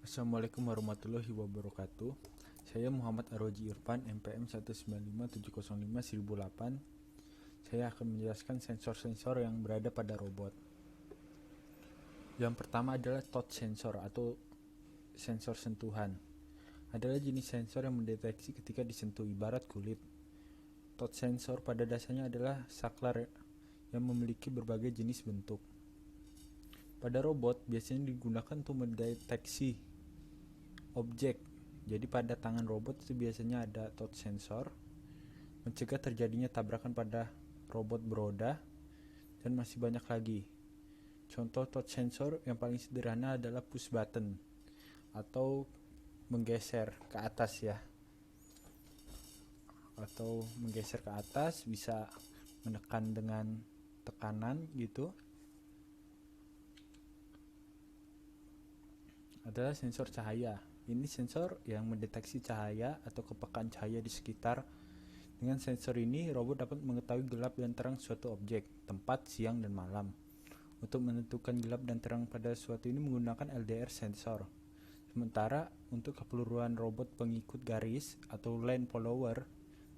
Assalamualaikum warahmatullahi wabarakatuh. Saya Muhammad Aroji Irfan, MPM 195705008. Saya akan menjelaskan sensor-sensor yang berada pada robot. Yang pertama adalah touch sensor atau sensor sentuhan. Adalah jenis sensor yang mendeteksi ketika disentuh, ibarat kulit. Touch sensor pada dasarnya adalah saklar yang memiliki berbagai jenis bentuk. Pada robot biasanya digunakan untuk mendeteksi objek. Jadi pada tangan robot itu biasanya ada touch sensor, mencegah terjadinya tabrakan pada robot beroda, dan masih banyak lagi. Contoh touch sensor yang paling sederhana adalah push button atau menggeser ke atas ya. Atau menggeser ke atas, bisa menekan dengan tekanan gitu. Adalah sensor cahaya. Ini sensor yang mendeteksi cahaya atau kepekaan cahaya di sekitar. Dengan sensor ini, robot dapat mengetahui gelap dan terang suatu objek, tempat, siang, dan malam. Untuk menentukan gelap dan terang pada suatu ini menggunakan LDR sensor. Sementara untuk keperluan robot pengikut garis atau lane follower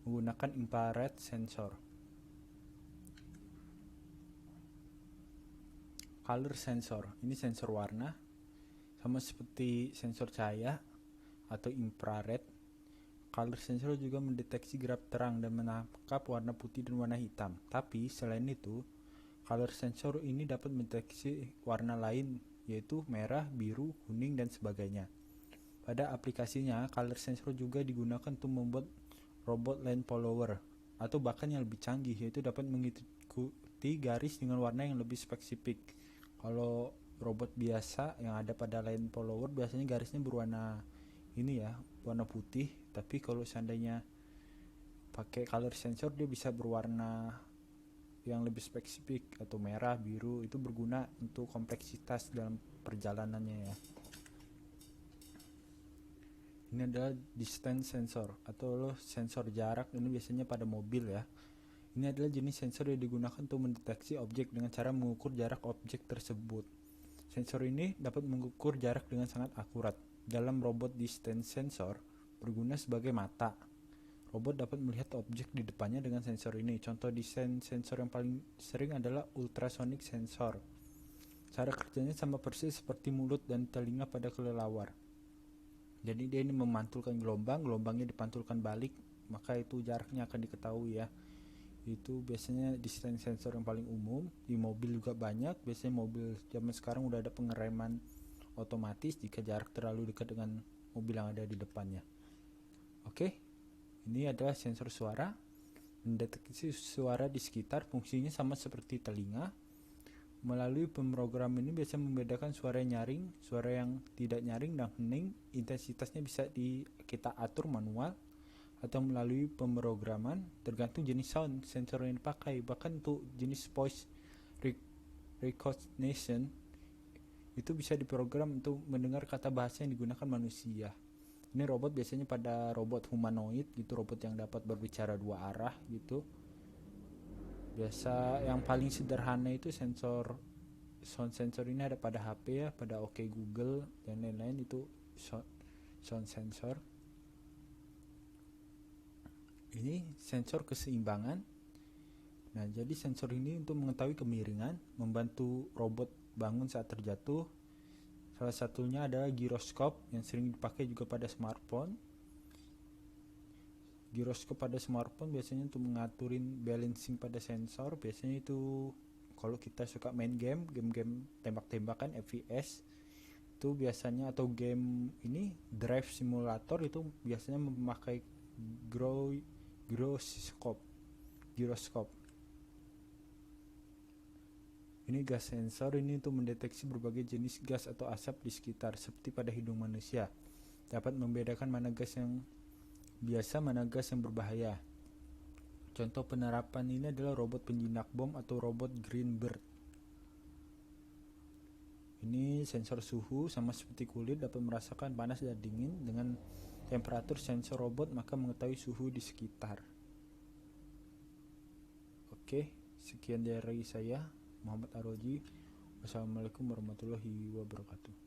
menggunakan infrared sensor. Color sensor, ini sensor warna. Sama seperti sensor cahaya atau infrared, color sensor juga mendeteksi gelap terang dan menangkap warna putih dan warna hitam. Tapi selain itu, color sensor ini dapat mendeteksi warna lain, yaitu merah, biru, kuning, dan sebagainya. Pada aplikasinya, color sensor juga digunakan untuk membuat robot lane follower, atau bahkan yang lebih canggih, yaitu dapat mengikuti garis dengan warna yang lebih spesifik. Kalau robot biasa yang ada pada lane follower biasanya garisnya berwarna ini ya, warna putih, tapi kalau seandainya pakai color sensor dia bisa berwarna yang lebih spesifik atau merah, biru. Itu berguna untuk kompleksitas dalam perjalanannya ya. Ini adalah distance sensor atau sensor jarak. Ini biasanya pada mobil ya. Ini adalah jenis sensor yang digunakan untuk mendeteksi objek dengan cara mengukur jarak objek tersebut. Sensor ini dapat mengukur jarak dengan sangat akurat. Dalam robot distance sensor berguna sebagai mata. Robot dapat melihat objek di depannya dengan sensor ini. Contoh distance sensor yang paling sering adalah ultrasonic sensor. Cara kerjanya sama persis seperti mulut dan telinga pada kelelawar. Jadi dia ini memantulkan gelombang, gelombangnya dipantulkan balik, maka itu jaraknya akan diketahui ya. Itu biasanya distance sensor yang paling umum. Di mobil juga banyak. Biasanya mobil zaman sekarang udah ada pengereman otomatis jika jarak terlalu dekat dengan mobil yang ada di depannya. Oke, ini adalah sensor suara. Mendeteksi suara di sekitar, fungsinya sama seperti telinga. Melalui pemrogram ini biasa membedakan suara yang nyaring, suara yang tidak nyaring, dan hening. Intensitasnya bisa kita atur manual atau melalui pemrograman, tergantung jenis sound sensor yang dipakai. Bahkan untuk jenis voice recognition itu bisa diprogram untuk mendengar kata bahasa yang digunakan manusia. Ini robot biasanya pada robot humanoid gitu, robot yang dapat berbicara dua arah gitu. Biasa yang paling sederhana itu sensor sound sensor ini ada pada HP ya, pada OK Google dan lain-lain. Itu sound sensor. Ini sensor keseimbangan. Nah, jadi sensor ini untuk mengetahui kemiringan, membantu robot bangun saat terjatuh. Salah satunya adalah giroskop yang sering dipakai juga pada smartphone. Giroskop pada smartphone biasanya untuk mengaturin balancing pada sensor. Biasanya itu kalau kita suka main game-game tembak-tembakan FPS itu biasanya, atau game ini drive simulator, itu biasanya memakai giroskop. Ini gas sensor ini untuk mendeteksi berbagai jenis gas atau asap di sekitar, seperti pada hidung manusia. Dapat membedakan mana gas yang biasa, mana gas yang berbahaya. Contoh penerapan ini adalah robot penjinak bom atau robot Greenbird. Ini sensor suhu, sama seperti kulit, dapat merasakan panas dan dingin. Dengan temperatur sensor robot maka mengetahui suhu di sekitar. Oke, sekian dari saya, Muhammad Aroji. Wassalamualaikum warahmatullahi wabarakatuh.